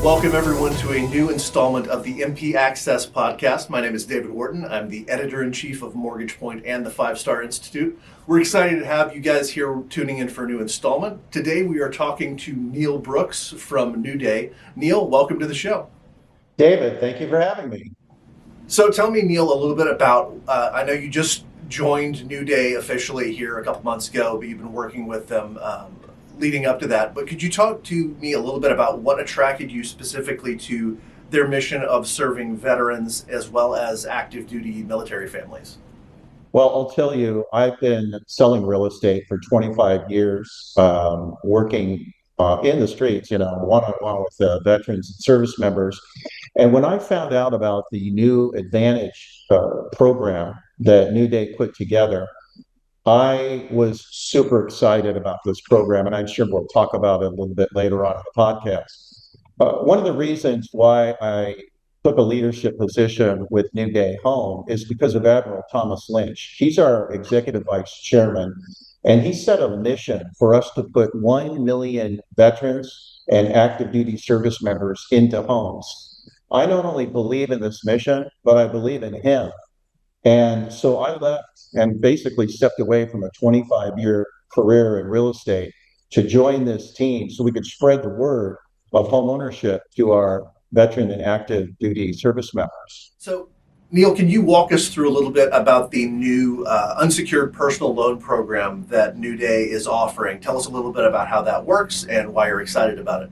Welcome, everyone, to a new installment of the MP Access podcast. My name is David Wharton. I'm the editor-in-chief of Mortgage Point and the Five Star Institute. We're excited to have you guys here tuning in for a new installment. Today, we are talking to Neil Brooks from NewDay. Neil, welcome to the show. David, thank you for having me. So tell me, Neil, a little bit about, I know you just joined NewDay officially here a couple months ago, but you've been working with them leading up to that. But could you talk to me a little bit about what attracted you specifically to their mission of serving veterans as well as active duty military families? Well, I'll tell you, I've been selling real estate for 25 years, working in the streets, one-on-one with veterans and service members. And when I found out about the new Advantage program that NewDay put together, I was super excited about this program, and I'm sure we'll talk about it a little bit later on in the podcast. One of the reasons why I took a leadership position with NewDay Home is because of Admiral Thomas Lynch. He's our executive vice chairman, and he set a mission for us to put 1 million veterans and active duty service members into homes. I not only believe in this mission, but I believe in him. And so I left and basically stepped away from a 25-year career in real estate to join this team so we could spread the word of homeownership to our veteran and active duty service members. So, Neil, can you walk us through a little bit about the new unsecured personal loan program that NewDay is offering? Tell us a little bit about how that works and why you're excited about it.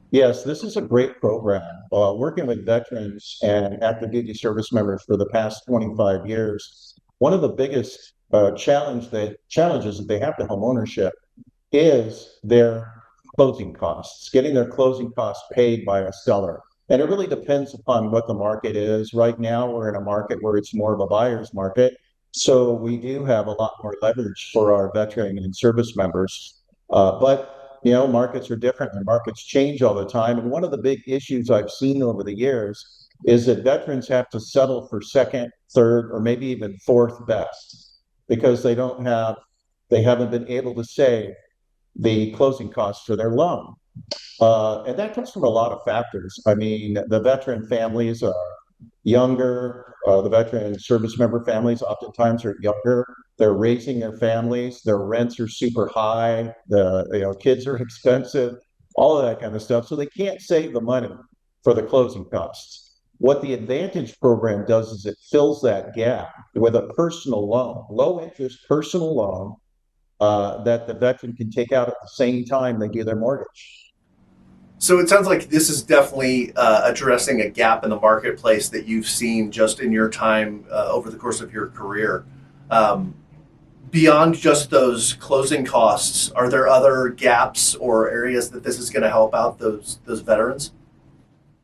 Yes, this is a great program. Working with veterans and active duty service members for the past 25 years, one of the biggest challenges that they have to homeownership is their closing costs, getting their closing costs paid by a seller. And it really depends upon what the market is. Right now, we're in a market where it's more of a buyer's market. So we do have a lot more leverage for our veteran and service members. But markets are different and markets change all the time. And one of the big issues I've seen over the years is that veterans have to settle for second, third, or maybe even fourth best because they haven't been able to save the closing costs for their loan. And that comes from a lot of factors. I mean, the veteran families are younger. The veteran service member families oftentimes are younger. They're raising their families. Their rents are super high. The kids are expensive. All of that kind of stuff. So they can't save the money for the closing costs. What the Advantage program does is it fills that gap with a personal loan, low interest personal loan that the veteran can take out at the same time they do their mortgage. So it sounds like this is definitely addressing a gap in the marketplace that you've seen just in your time over the course of your career. Beyond just those closing costs, are there other gaps or areas that this is going to help out those veterans?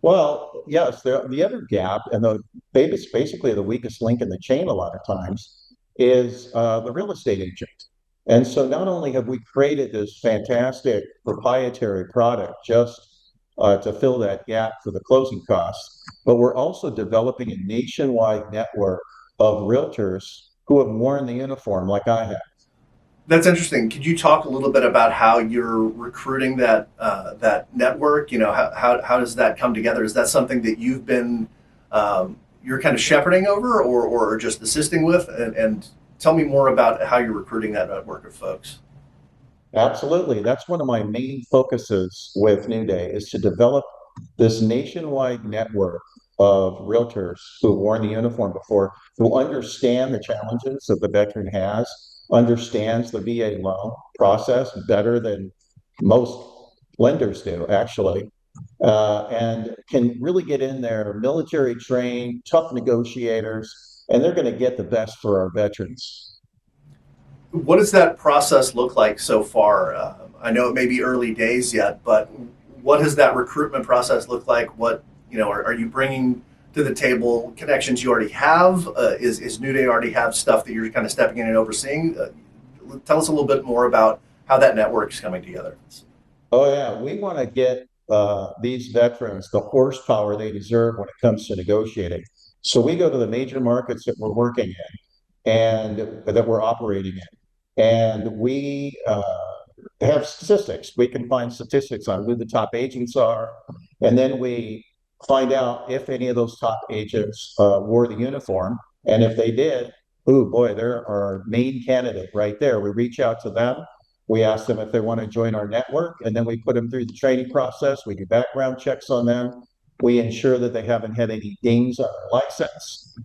Well, yes, the other gap and basically the weakest link in the chain a lot of times is the real estate agent. And so not only have we created this fantastic proprietary product just to fill that gap for the closing costs, but we're also developing a nationwide network of realtors who have worn the uniform like I have. That's interesting. Could you talk a little bit about how you're recruiting that network? How does that come together? Is that something that you've been you're kind of shepherding over or just assisting with? And tell me more about how you're recruiting that network of folks. Absolutely. That's one of my main focuses with NewDay is to develop this nationwide network of realtors who've worn the uniform before, who understand the challenges that the veteran has, understands the VA loan process better than most lenders do, actually, and can really get in there, military trained, tough negotiators, and they're going to get the best for our veterans. What does that process look like so far? I know it may be early days yet, but what does that recruitment process look like? Are you bringing to the table connections you already have? Is NewDay already have stuff that you're kind of stepping in and overseeing? Tell us a little bit more about how that network is coming together. Oh, yeah. We want to get these veterans the horsepower they deserve when it comes to negotiating. So we go to the major markets that we're working in and that we're operating in. And we have statistics. We can find statistics on who the top agents are, And then we find out if any of those top agents wore the uniform. And if they did, oh boy, they're our main candidate right there. We reach out to them. We ask them if they want to join our network, and then we put them through the training process. We do background checks on them. We ensure that they haven't had any dings on their license.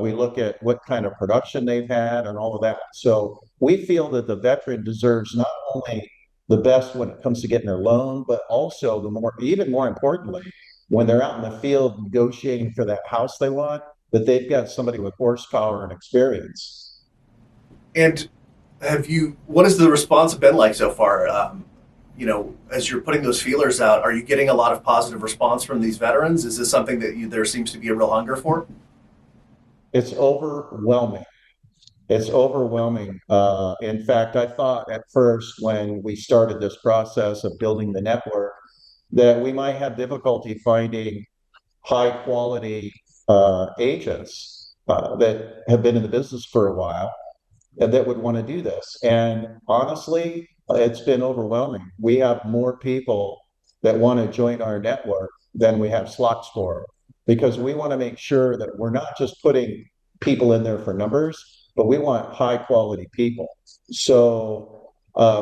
We look at what kind of production they've had and all of that. So we feel that the veteran deserves not only the best when it comes to getting their loan, but also even more importantly, when they're out in the field negotiating for that house they want, that they've got somebody with horsepower and experience. And what has the response been like so far? As you're putting those feelers out, are you getting a lot of positive response from these veterans? Is this something that there seems to be a real hunger for? It's overwhelming. It's overwhelming. In fact, I thought at first when we started this process of building the network that we might have difficulty finding high quality agents that have been in the business for a while and that would want to do this. And honestly, it's been overwhelming. We have more people that want to join our network than we have slots for because we want to make sure that we're not just putting people in there for numbers, but we want high quality people. So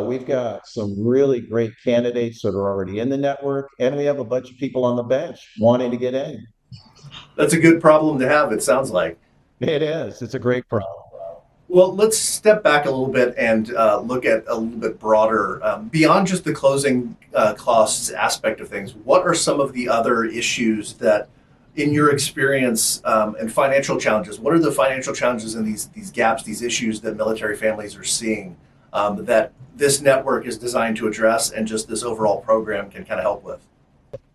we've got some really great candidates that are already in the network, and we have a bunch of people on the bench wanting to get in. That's a good problem to have, it sounds like. It is. It's a great problem. Well, let's step back a little bit and look at a little bit broader. Beyond just the closing costs aspect of things, what are some of the other issues that, in your experience, and financial challenges, what are the financial challenges and these gaps, these issues that military families are seeing that this network is designed to address and just this overall program can kind of help with?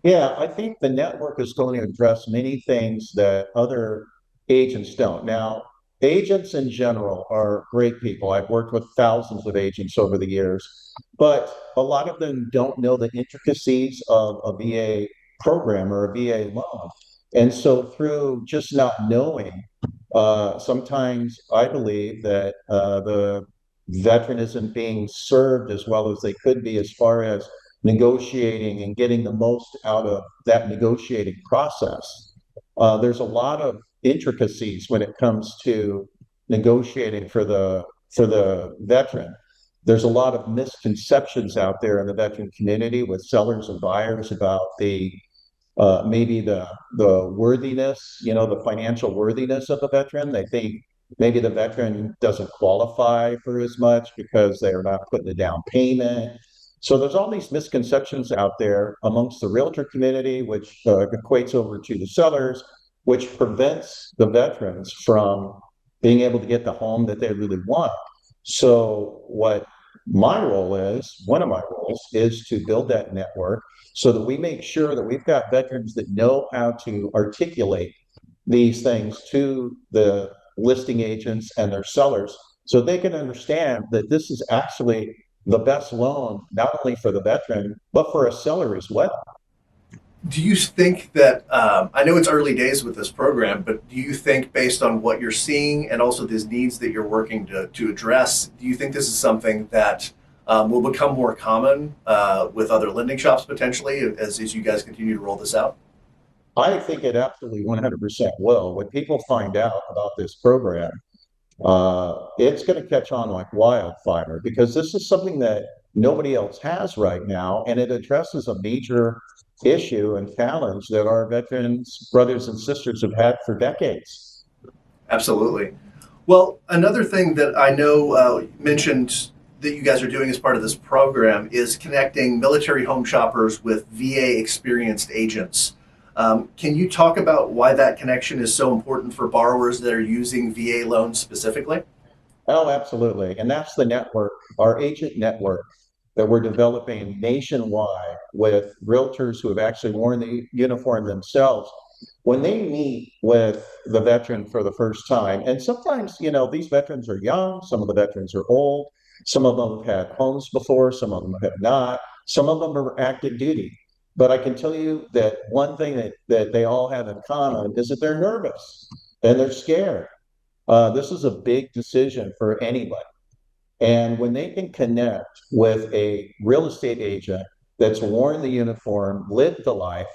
Yeah, I think the network is going to address many things that other agents don't. Now, agents in general are great people. I've worked with thousands of agents over the years, but a lot of them don't know the intricacies of a VA program or a VA loan. And so, through just not knowing, sometimes I believe that the veteran isn't being served as well as they could be as far as negotiating and getting the most out of that negotiating process. There's a lot of intricacies when it comes to negotiating for the veteran. There's a lot of misconceptions out there in the veteran community with sellers and buyers about the maybe the worthiness, the financial worthiness of the veteran. They think maybe the veteran doesn't qualify for as much because they are not putting a down payment. So there's all these misconceptions out there amongst the realtor community, which equates over to the sellers, which prevents the veterans from being able to get the home that they really want. So what my role is, one of my roles is to build that network so that we make sure that we've got veterans that know how to articulate these things to the listing agents and their sellers so they can understand that this is actually the best loan, not only for the veteran, but for a seller as well. Do you think that, I know it's early days with this program, but do you think based on what you're seeing and also these needs that you're working to address, do you think this is something that will become more common with other lending shops potentially as you guys continue to roll this out? I think it absolutely 100% will. When people find out about this program, it's going to catch on like wildfire because this is something that nobody else has right now, and it addresses a major issue and challenge that our veterans, brothers and sisters have had for decades. Absolutely. Well, another thing that I know mentioned that you guys are doing as part of this program is connecting military home shoppers with VA experienced agents. Can you talk about why that connection is so important for borrowers that are using VA loans specifically? Oh, absolutely. And that's the network, our agent network that we're developing nationwide with realtors who have actually worn the uniform themselves. When they meet with the veteran for the first time, and sometimes, these veterans are young, some of the veterans are old, some of them have had homes before, some of them have not, some of them are active duty. But I can tell you that one thing that they all have in common is that they're nervous and they're scared. This is a big decision for anybody. And when they can connect with a real estate agent that's worn the uniform, lived the life,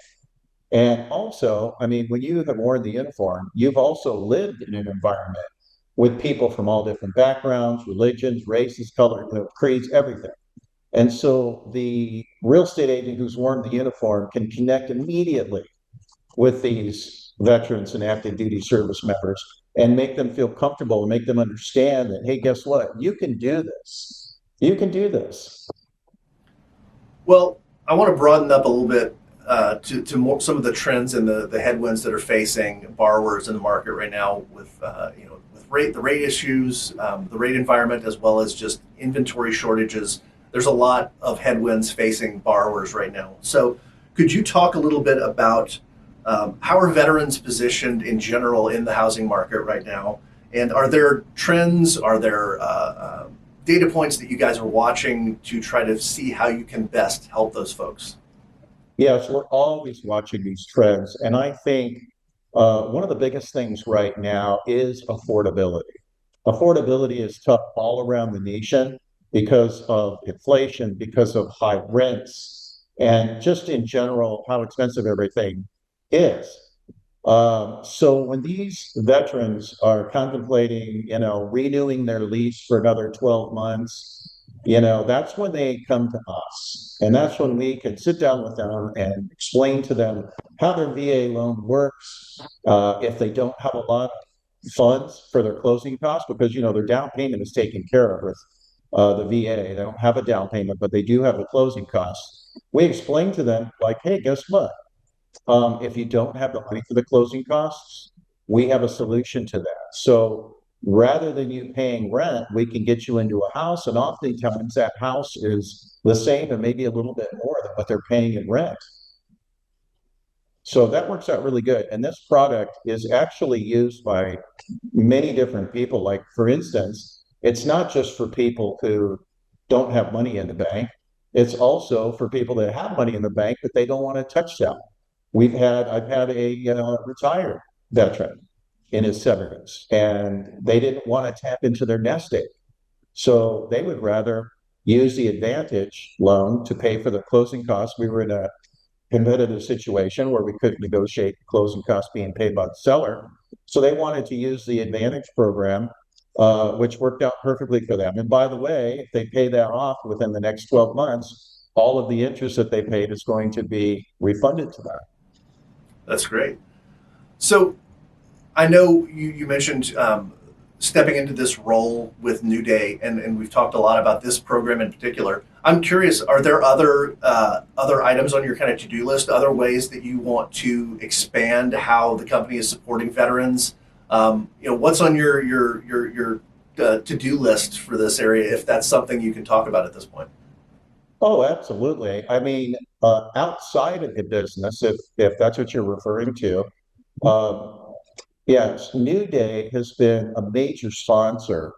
And also, I mean, when you have worn the uniform, you've also lived in an environment with people from all different backgrounds, religions, races, color, creeds, everything. And so the real estate agent who's worn the uniform can connect immediately with these veterans and active duty service members and make them feel comfortable and make them understand that, hey, guess what? You can do this. You can do this. Well, I want to broaden up a little bit to more, some of the trends and the headwinds that are facing borrowers in the market right now with with the rate issues, the rate environment, as well as just inventory shortages. There's a lot of headwinds facing borrowers right now. So, could you talk a little bit about how are veterans positioned in general in the housing market right now? And are there trends? Are there data points that you guys are watching to try to see how you can best help those folks? Yes, we're always watching these trends. And I think one of the biggest things right now is affordability. Affordability is tough all around the nation because of inflation, because of high rents, and just in general, how expensive everything is. So when these veterans are contemplating, renewing their lease for another 12 months, that's when they come to us. And that's when we can sit down with them and explain to them how their VA loan works, if they don't have a lot of funds for their closing costs, because, their down payment is taken care of with the VA. They don't have a down payment, but they do have the closing costs. We explain to them, like, hey, guess what? If you don't have the money for the closing costs, we have a solution to that. So rather than you paying rent, we can get you into a house, and oftentimes that house is the same and maybe a little bit more than what they're paying in rent. So that works out really good. And this product is actually used by many different people. Like, for instance, it's not just for people who don't have money in the bank. It's also for people that have money in the bank, but they don't want to touch that. I've had a retired veteran in his 70s, and they didn't want to tap into their nest egg. So they would rather use the Advantage loan to pay for the closing costs. We were in a competitive situation where we couldn't negotiate closing costs being paid by the seller. So they wanted to use the Advantage program, which worked out perfectly for them. And by the way, if they pay that off within the next 12 months, all of the interest that they paid is going to be refunded to them. That's great. So I know you mentioned stepping into this role with New Day, and we've talked a lot about this program in particular. I'm curious, are there other items on your kind of to-do list, other ways that you want to expand how the company is supporting veterans? What's on your to-do list for this area, if that's something you can talk about at this point? Oh, absolutely. I mean, outside of the business, if that's what you're referring to, um, yes, New Day has been a major sponsor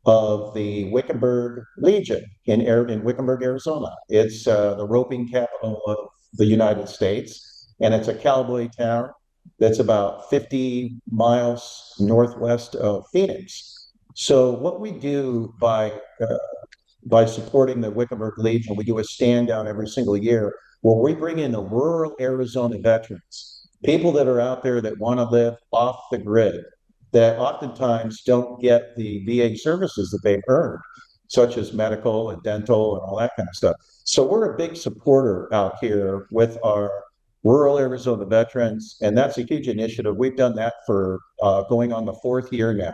of the Wickenburg Legion in Wickenburg, Arizona. It's the roping capital of the United States, and it's a cowboy town that's about 50 miles northwest of Phoenix. So what we do by supporting the Wickenburg Legion, we do a stand down every single year where we bring in the rural Arizona veterans, people that are out there that want to live off the grid, that oftentimes don't get the VA services that they've earned, such as medical and dental and all that kind of stuff. So we're a big supporter out here with our rural Arizona veterans, and that's a huge initiative. We've done that for going on the fourth year now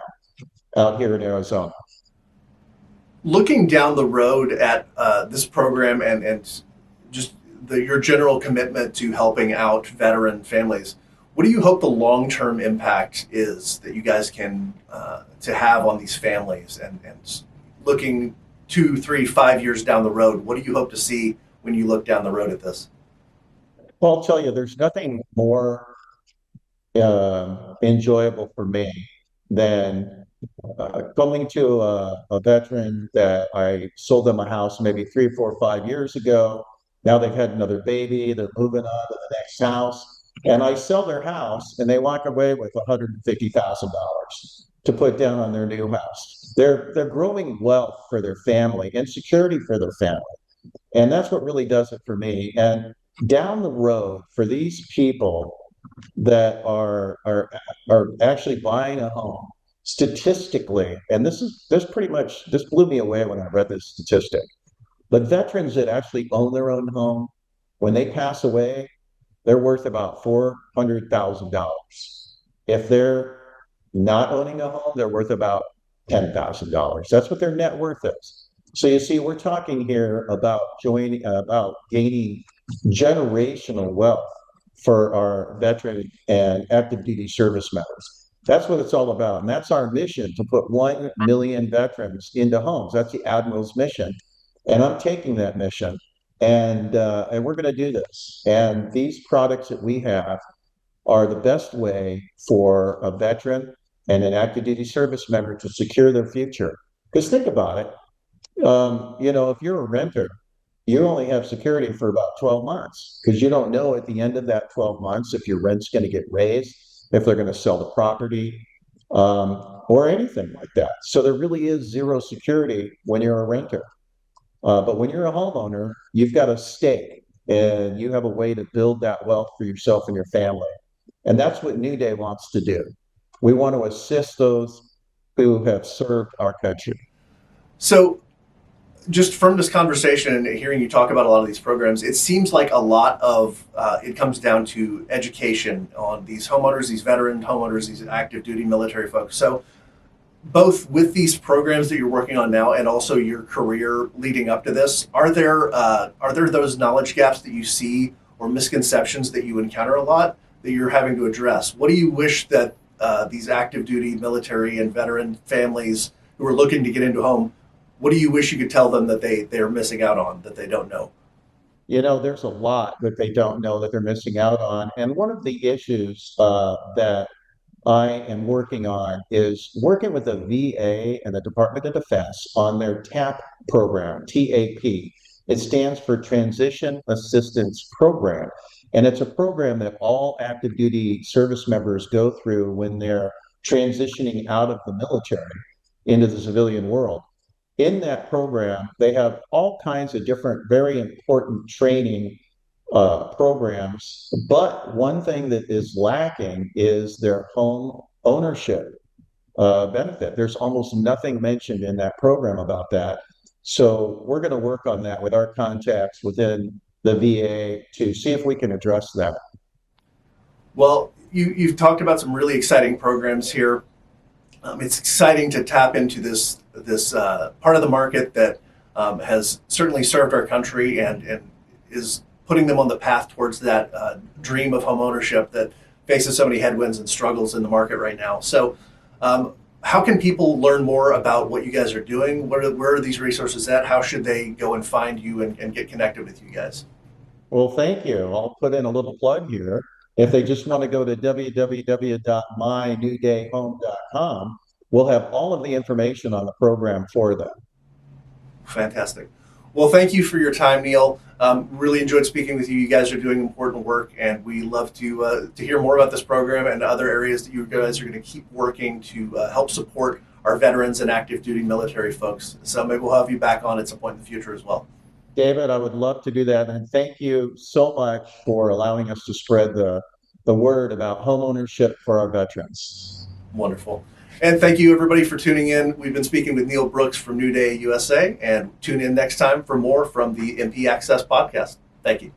out here in Arizona. Looking down the road at this program and just your general commitment to helping out veteran families, what do you hope the long-term impact is that you guys can to have on these families, and looking 2, 3, 5 years down the road, what do you hope to see when you look down the road at this? Well, I'll tell you, there's nothing more enjoyable for me than going to a veteran that I sold them a house maybe 3, 4, 5 years ago. Now they've had another baby, they're moving on to the next house, and I sell their house and they walk away with $150,000 to put down on their new house. They're growing wealth for their family and security for their family. And that's what really does it for me. And down the road for these people that are actually buying a home, statistically, and this blew me away when I read this statistic. But veterans that actually own their own home, when they pass away, they're worth about $400,000. If they're not owning a home, they're worth about $10,000. That's what their net worth is. So you see, we're talking here about gaining generational wealth for our veteran and active duty service members. That's what it's all about. And that's our mission, to put 1 million veterans into homes. That's the Admiral's mission. And I'm taking that mission. And we're going to do this. And these products that we have are the best way for a veteran and an active duty service member to secure their future. Because think about it, if you're a renter, you only have security for about 12 months because you don't know at the end of that 12 months if your rent's going to get raised, if they're going to sell the property, or anything like that. So there really is zero security when you're a renter. But when you're a homeowner, you've got a stake and you have a way to build that wealth for yourself and your family. And that's what NewDay wants to do. We want to assist those who have served our country. So, just from this conversation and hearing you talk about a lot of these programs, it seems like a lot of it comes down to education on these homeowners, these veteran homeowners, these active duty military folks. So, both with these programs that you're working on now and also your career leading up to this, are there those knowledge gaps that you see or misconceptions that you encounter a lot that you're having to address? What do you wish that these active duty military and veteran families who are looking to get into home, what do you wish you could tell them that they're missing out on, that they don't know? There's a lot that they don't know that they're missing out on. And one of the issues that I am working on is working with the VA and the Department of Defense on their TAP program, TAP. It stands for Transition Assistance Program. And it's a program that all active duty service members go through when they're transitioning out of the military into the civilian world. In that program, they have all kinds of different, very important training programs. But one thing that is lacking is their home ownership benefit. There's almost nothing mentioned in that program about that. So we're going to work on that with our contacts within the VA to see if we can address that. Well, you've talked about some really exciting programs here. It's exciting to tap into this part of the market that has certainly served our country and is putting them on the path towards that dream of home ownership that faces so many headwinds and struggles in the market right now. So, how can people learn more about what you guys are doing? Where are these resources at? How should they go and find you and get connected with you guys? Well, thank you. I'll put in a little plug here. If they just want to go to www.mynewdayhome.com, we'll have all of the information on the program for them. Fantastic. Well, thank you for your time, Neil. Really enjoyed speaking with you. You guys are doing important work, and we love to hear more about this program and other areas that you guys are going to keep working to help support our veterans and active duty military folks. So maybe we'll have you back on at some point in the future as well. David, I would love to do that. And thank you so much for allowing us to spread the word about home ownership for our veterans. Wonderful. And thank you, everybody, for tuning in. We've been speaking with Neil Brooks from NewDay USA, and tune in next time for more from the MP Access podcast. Thank you.